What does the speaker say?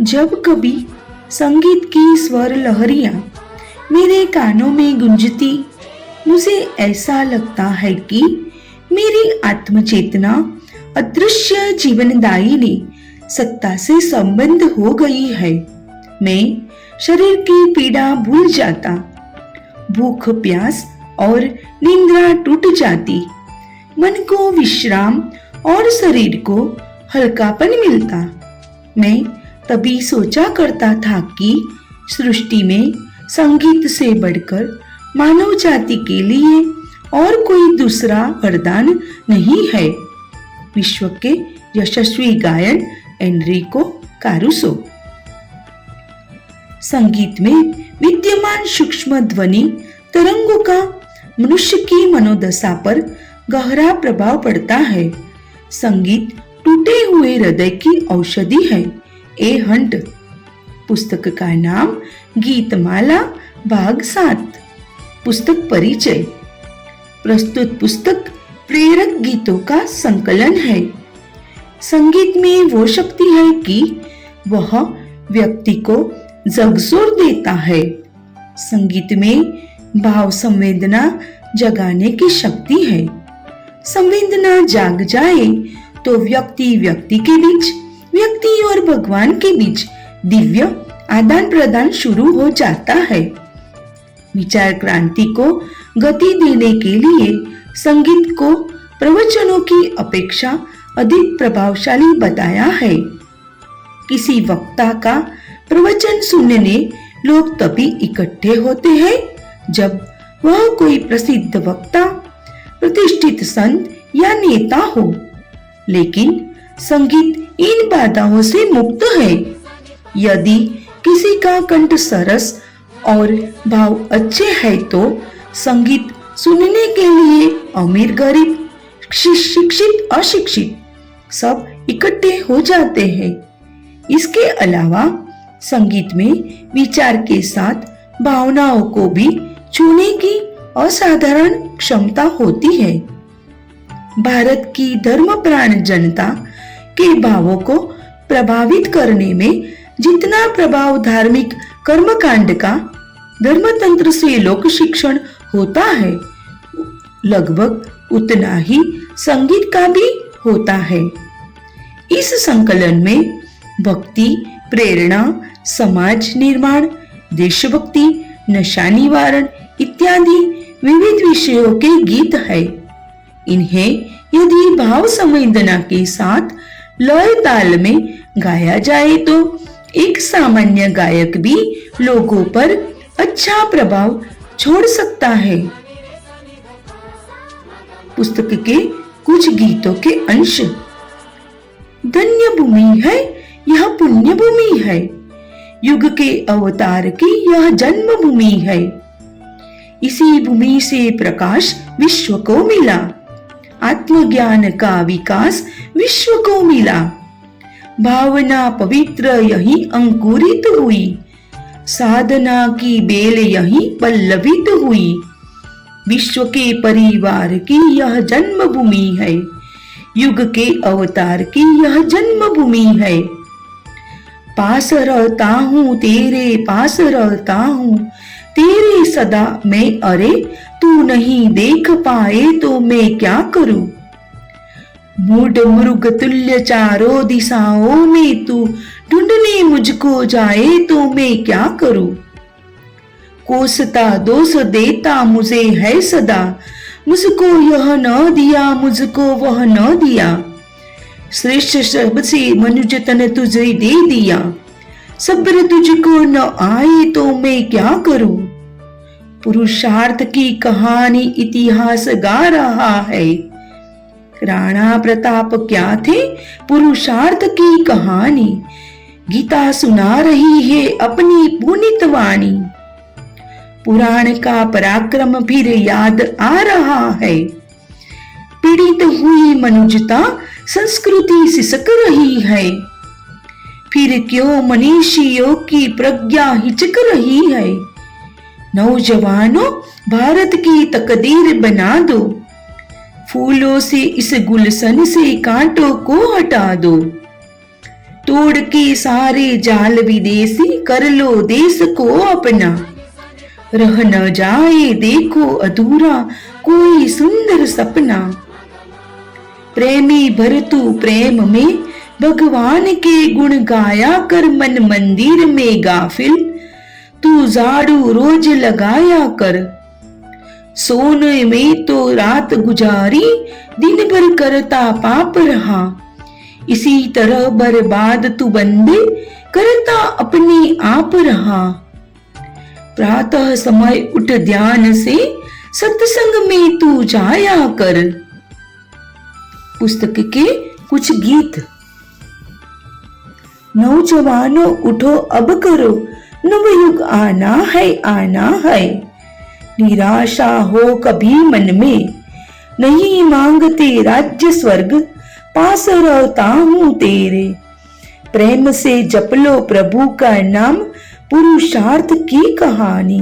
जब कभी संगीत की स्वर लहरियां मेरे कानों में गूंजती, मुझे ऐसा लगता है कि मेरी आत्मचेतना अदृश्य जीवनदायिनी सत्ता से संबंध हो गई है। मैं शरीर की पीड़ा भूल जाता, भूख प्यास और निंद्रा टूट जाती, मन को विश्राम और शरीर को हल्कापन मिलता। मैं तभी सोचा करता था कि सृष्टि में संगीत से बढ़कर मानव जाति के लिए और कोई दूसरा वरदान नहीं है। विश्व के यशस्वी गायन एनरिको कारुसो। संगीत में विद्यमान सूक्ष्म ध्वनि तरंगों का मनुष्य की मनोदशा पर गहरा प्रभाव पड़ता है। संगीत टूटे हुए हृदय की औषधि है। ए हंट। पुस्तक का नाम गीतमाला भाग 7। पुस्तक परिचय। प्रस्तुत पुस्तक प्रेरक गीतों का संकलन है। संगीत में वो शक्ति है कि वह व्यक्ति को झकझोर देता है। संगीत में भाव संवेदना जगाने की शक्ति है। संवेदना जाग जाए तो व्यक्ति के बीच, व्यक्ति और भगवान के बीच दिव्य आदान प्रदान शुरू हो जाता है। विचार क्रांति को गति देने के लिए संगीत को प्रवचनों की अपेक्षा अधिक प्रभावशाली बताया है। किसी वक्ता का प्रवचन सुनने लोग तभी इकट्ठे होते हैं जब वह कोई प्रसिद्ध वक्ता, प्रतिष्ठित संत या नेता हो। लेकिन संगीत इन बाधाओं से मुक्त है। यदि किसी का कंठ सरस और भाव अच्छे हैं तो संगीत सुनने के लिए अमीर गरीब, शिक्षित अशिक्षित सब इकट्ठे हो जाते हैं। इसके अलावा संगीत में विचार के साथ भावनाओं को भी छूने की असाधारण क्षमता होती है। भारत की धर्मप्राण जनता के भावों को प्रभावित करने में जितना प्रभाव धार्मिक कर्मकांड का धर्मतंत्र से लोक शिक्षण होता है, लगभग उतना ही संगीत का भी होता है। इस संकलन में भक्ति, प्रेरणा, समाज निर्माण, देशभक्ति, नशा निवारण इत्यादि विविध विषयों के गीत है। इन्हें यदि भाव संवेदना के साथ लय ताल में गाया जाए तो एक सामान्य गायक भी लोगों पर अच्छा प्रभाव छोड़ सकता है। पुस्तक के कुछ गीतों के अंश। धन्य भूमि है यह पुण्य भूमि है, युग के अवतार की यह जन्म भूमि है। इसी भूमि से प्रकाश विश्व को मिला, आत्मज्ञान का विकास विश्व को मिला। भावना पवित्र यही अंकुरित हुई, साधना की बेल यही पल्लवित हुई। विश्व के परिवार की यह जन्मभूमि है, युग के अवतार की यह जन्मभूमि है। पास रहता हूँ तेरे, पास रहता हूँ तेरे सदा मैं, अरे तू नहीं देख पाए तो मैं क्या करूं। मूढ़ मृग तुल्य चारों दिशाओं में तू ढूंढने मुझको जाए तो मैं क्या करूं। कोसता दोष देता मुझे है सदा, मुझको यह न दिया मुझको वह न दिया। श्रेष्ठ सबसे मनुष्य तन तुझे दे दिया, सब्र तुझको न आए तो मैं क्या करूं। पुरुषार्थ की कहानी इतिहास गा रहा है, राणा प्रताप क्या थे पुरुषार्थ की कहानी। गीता सुना रही है अपनी पुनीत वाणी, पुराण का पराक्रम फिर याद आ रहा है। पीड़ित हुई मनुष्यता संस्कृति सिसक रही है, फिर क्यों मनीषियों की प्रज्ञा हिचक रही है। नौजवानों भारत की तकदीर बना दो, फूलों से इस गुलशन से कांटों को हटा दो। तोड़ के सारे जाल विदेशी, कर लो देश को अपना। रह न जाए देखो अधूरा कोई सुंदर सपना। प्रेमी भरतु प्रेम में भगवान के गुण गाया कर, मन मंदिर में गाफिल तू झाड़ू रोज लगाया कर। सोने में तो रात गुजारी, दिन भर करता पाप रहा। इसी तरह बर्बाद तू बंदे, करता अपने आप रहा। प्रातः समय उठ ध्यान से, सत्संग में तू जाया कर। पुस्तक के कुछ गीत। नौजवानों उठो अब करो, नवयुग आना है। निराशा हो कभी मन में, नहीं मांगते राज्य स्वर्ग, पास रहता हूँ तेरे। प्रेम से जप लो प्रभु का नाम, पुरुषार्थ की कहानी।